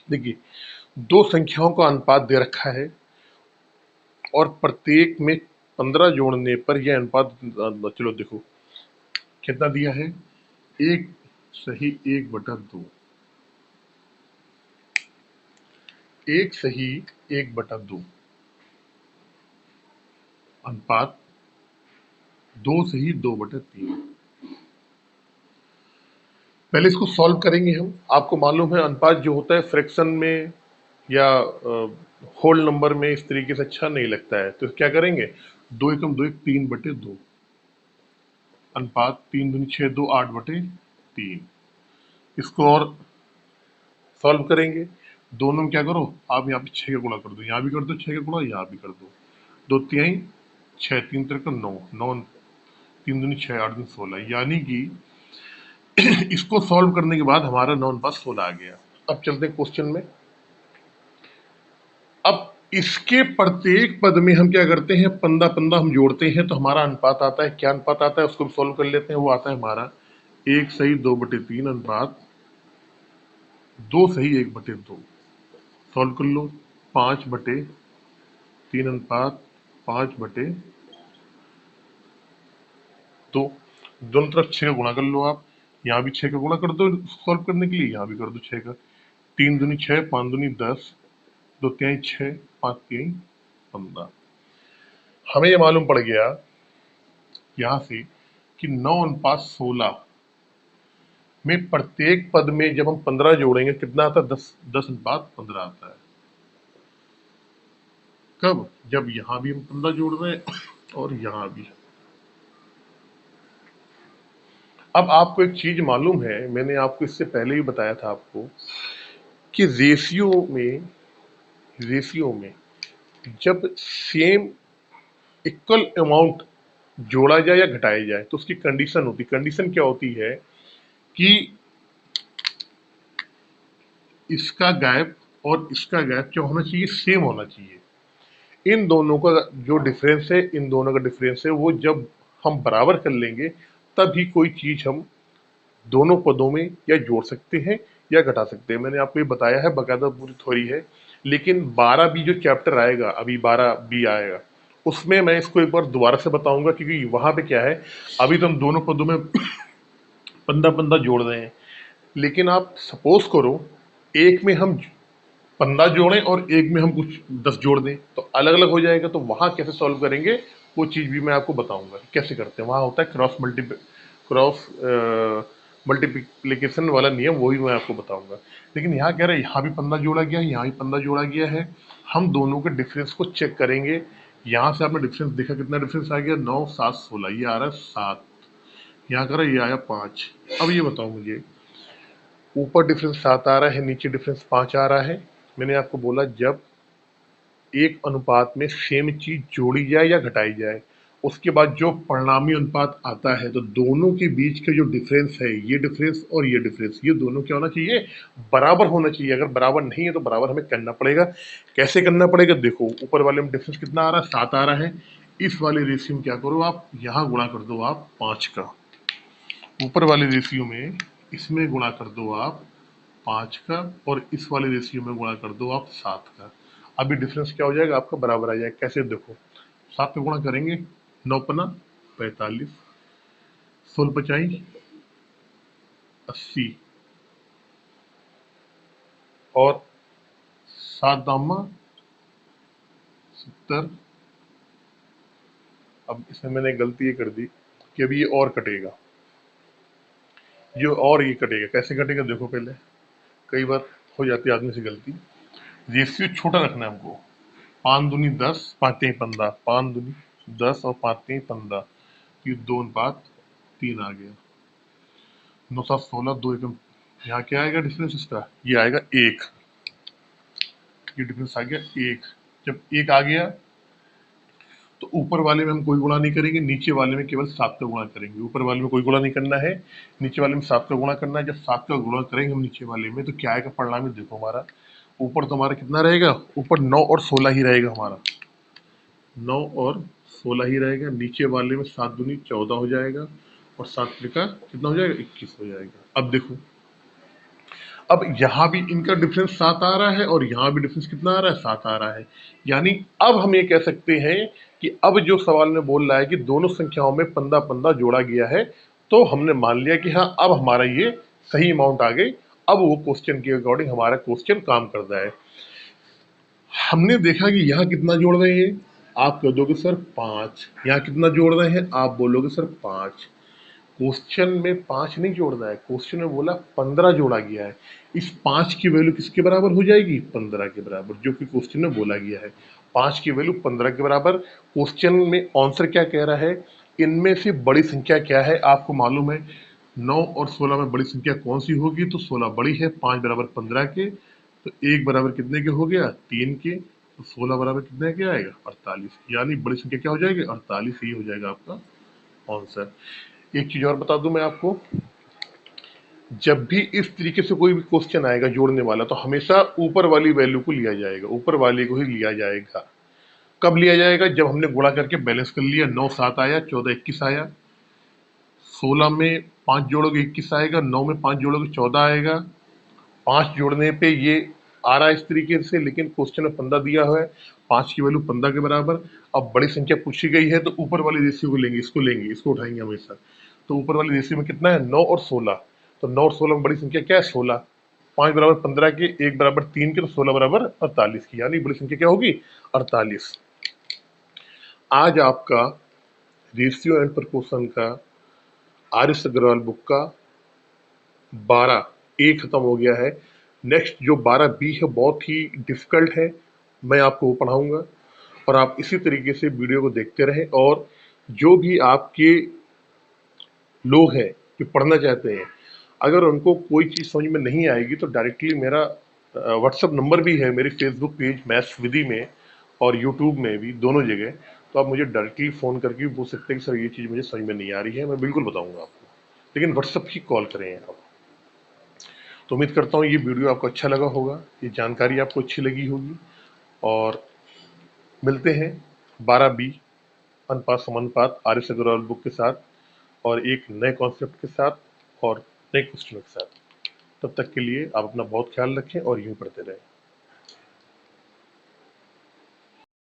देखिए, दो संख्याओं का अनुपात दे रखा है और प्रत्येक में 15 जोड़ने पर यह अनुपात, चलो देखो कितना दिया है, 1:1/2, 1:1/2 अनुपात 2:2/3। पहले इसको सॉल्व करेंगे हम। आपको मालूम है अनुपात जो होता है फ्रैक्शन में या होल नंबर में इस तरीके से अच्छा नहीं लगता है, तो क्या करेंगे, 2 एकम 2 एक 3/2 अनुपात 3 दूनी 6 2 8/3। इसको और सॉल्व करेंगे। दोनों में क्या करो, आप यहाँ पे 6 का गुणा कर दो, यहाँ भी कर दो 6 का गुणा, यहाँ भी कर दो, 2 तिहाई 6 3 तिरका 9 9 3 दूनी 6 8 दूनी 16, यानी कि इसको सॉल्व करने के बाद हमारा 9:16 आ गया। अब चलते हैं क्वेश्चन में। अब इसके प्रत्येक पद में हम क्या करते हैं, 15 हम जोड़ते हैं तो हमारा अनुपात आता है। क्या अनुपात आता है उसको भी सॉल्व कर लेते हैं। वो आता है हमारा 1:2/3 अनुपात 2:1/2। सॉल्व कर लो, 5/3 अनुपात 5/2। दोनों तरफ 6 का गुणा कर लो आप, यहाँ भी 6 का गुणा कर दो सॉल्व करने के लिए, यहाँ भी कर दो 6 का। 3 दूनी 6 5 दूनी 10, 2 तिहाई 6 5 तिहाई 15। हमें ये मालूम पड़ गया यहाँ से कि 9:16 में प्रत्येक पद में जब हम 15 जोड़ेंगे कितना आता है, 10:15 आता है। कब, जब यहां भी हम 15 जोड़ रहे हैं और यहां भी। अब आपको एक चीज मालूम है, मैंने आपको इससे पहले ही बताया था आपको कि रेशियो में जब सेम इक्वल अमाउंट जोड़ा जाए या घटाया जाए तो उसकी कंडीशन होती है। कंडीशन क्या होती है कि इसका गैप और इसका गैप क्या होना चाहिए, सेम होना चाहिए। इन दोनों का जो डिफरेंस है, इन दोनों का डिफरेंस है, वो जब हम बराबर कर लेंगे तभी कोई चीज हम दोनों पदों में या जोड़ सकते हैं या घटा सकते हैं। मैंने आपको ये बताया है, बकायदा पूरी थ्योरी है। लेकिन 12B जो चैप्टर आएगा, अभी 12B आएगा, उसमें मैं इसको एक बार दोबारा से बताऊंगा, क्योंकि वहां पे क्या है, अभी तो हम दोनों पदों में 15 जोड़ रहे हैं। लेकिन आप सपोज करो एक में हम 15 जोड़ें और एक में हम कुछ 10 जोड़ दें तो अलग अलग हो जाएगा। तो वहां कैसे सॉल्व करेंगे वो चीज भी मैं आपको बताऊंगा कैसे करते हैं। वहां होता है क्रॉस मल्टीप्लीकेशन वाला नियम, वो भी मैं आपको बताऊंगा। लेकिन यहाँ कह रहे हैं, यहाँ भी 15 जोड़ा गया है, यहाँ भी 15 जोड़ा गया है। हम दोनों के डिफरेंस को चेक करेंगे। यहाँ से आपने डिफरेंस देखा, कितना डिफरेंस आ गया, 9 7 16, ये आ रहा है 7। यहाँ कह रहा है ये आया 5। अब ये बताओ मुझे, ऊपर डिफरेंस 7 आ रहा है, नीचे डिफरेंस 5 आ रहा है। मैंने आपको बोला जब एक अनुपात में सेम चीज जोड़ी जाए या घटाई जाए, उसके बाद जो परिणामी अनुपात आता है, तो दोनों के बीच का जो डिफरेंस है, ये डिफरेंस और ये डिफरेंस, ये दोनों क्या होना चाहिए, बराबर होना चाहिए। अगर बराबर नहीं है तो बराबर हमें करना पड़ेगा। कैसे करना पड़ेगा, देखो ऊपर वाले में डिफरेंस कितना आ रहा है, 7 आ रहा है। इस वाले रेशियो में क्या करो आप, यहाँ गुणा कर दो आप 5 का। ऊपर वाले रेशियो में इसमें गुणा कर दो आप 5 का, और इस वाले रेशियो में गुणा कर दो आप 7 का। अभी डिफरेंस क्या हो जाएगा, आपका बराबर आ जाएगा। कैसे, देखो 7 पे गुणा करेंगे, 9×5 45, 16×5 80, और 7×2 70। अब इसमें मैंने गलती ये कर दी कि अभी ये और कटेगा, ये कटेगा। कैसे कटेगा देखो, पहले कई बार हो जाती है आदमी से गलती, रेशियो छोटा रखना है हमको। 5 दूनी 10 5 3 15, 5 दूनी 10 और 5 3 15, ये 2:3 आ गया। 9 7 16, 2 एकम, यहाँ क्या आएगा डिफरेंस इसका, ये आएगा 1। ये डिफरेंस आ गया 1। जब 1 आ गया तो ऊपर वाले में हम कोई गुणा नहीं करेंगे, नीचे वाले में केवल 7 का गुणा करेंगे। ऊपर वाले में कोई गुणा नहीं करना है, नीचे वाले में 7 का गुणा करना है। जब 7 का गुणा करेंगे हम नीचे वाले में तो क्या आएगा परिणाम, देखो हमारा ऊपर तो हमारा कितना रहेगा, ऊपर 9 और 16 ही रहेगा हमारा, 9 और 16 ही रहेगा। नीचे वाले में 7 दूनी 14 हो जाएगा, और 7 त्रिका कितना हो जाएगा, 21 हो जाएगा। अब देखो, अब यहाँ भी इनका डिफरेंस 7 आ रहा है और यहाँ भी डिफरेंस कितना आ रहा है, 7 आ रहा है। यानी अब हम ये कह सकते हैं कि अब जो सवाल में बोल रहा है कि दोनों संख्याओं में 15-15 जोड़ा गया है, तो हमने मान लिया कि हाँ अब हमारा ये सही अमाउंट आ गई। अब वो क्वेश्चन के अकॉर्डिंग हमारा क्वेश्चन काम करता है। हमने देखा कि यहाँ कितना जोड़ रहे हैं, आप कह दोगे सर 5। यहाँ कितना जोड़ रहे हैं, आप बोलोगे सर 5। क्वेश्चन में 5 नहीं जोड़ना है, क्वेश्चन में बोला 15 जोड़ा गया है। इस 5 की वैल्यू किसके बराबर हो जाएगी, 15 के बराबर, जो कि क्वेश्चन में बोला गया है। 5 की वैल्यू 15 के बराबर। क्वेश्चन में आंसर क्या कह रहा है, इनमें से बड़ी संख्या क्या है, आपको मालूम है 9 और 16 में बड़ी संख्या कौन सी होगी, तो 16 बड़ी है, 5 बराबर 15 के, तो 1 बराबर कितने के हो गया, 3 के, तो 16 बराबर कितने के आएगा, 48। यानी बड़ी संख्या क्या हो जाएगी, 48 ही हो जाएगा आपका आंसर। एक चीज और बता दूं मैं आपको, जब भी इस तरीके से कोई भी क्वेश्चन आएगा जोड़ने वाला, तो हमेशा ऊपर वाली वैल्यू को लिया जाएगा, ऊपर वाले को ही लिया जाएगा। कब लिया जाएगा, जब हमने गुणा करके बैलेंस कर लिया, 9 7 आया, 14 21 आया, 16 में 5 जोड़ोगे 21 आएगा, 9 में 5 जोड़ोगे 14 आएगा। 5 जोड़ने पे ये आ रहा है इस तरीके से, लेकिन क्वेश्चन में 15 दिया हुआ है, 5 की वैल्यू 15 के बराबर। अब बड़ी संख्या पूछी गई है तो ऊपर वाली रेशियो को लेंगे, इसको उठाएंगे हमेशा। तो ऊपर वाली रेशियो में कितना है, 9 और 16, तो 9 और 16 में बड़ी संख्या क्या है, 16। 5 बराबर 15 के, 1 बराबर 3 के, तो 16 बराबर 48 की, यानी बड़ी संख्या क्या होगी, 48। आज आपका रेशियो एंड प्रोपोर्शन का आर.एस. अग्रवाल बुक का 12A खत्म हो गया है। नेक्स्ट जो 12B है बहुत ही डिफिकल्ट है, मैं आपको वो पढ़ाऊंगा, और आप इसी तरीके से वीडियो को देखते रहें। और जो भी आपके लोग हैं जो पढ़ना चाहते हैं, अगर उनको कोई चीज़ समझ में नहीं आएगी तो डायरेक्टली मेरा व्हाट्सअप नंबर भी है, मेरी फेसबुक पेज मैथ्स विधि में और यूट्यूब में भी, दोनों जगह, तो आप मुझे डायरेक्टली फ़ोन करके भी पूछ सकते हैं कि सर ये चीज़ मुझे समझ में नहीं आ रही है, मैं बिल्कुल बताऊंगा आपको, लेकिन व्हाट्सअप ही कॉल करें आप। तो उम्मीद करता हूँ ये वीडियो आपको अच्छा लगा होगा, ये जानकारी आपको अच्छी लगी होगी, और मिलते हैं 12B अनुपात समानुपात आर.एस. अग्रवाल बुक के साथ, और एक नए कॉन्सेप्ट के साथ और नए क्वेश्चनों के साथ। तब तक के लिए आप अपना बहुत ख्याल रखें और यूं पढ़ते रहें।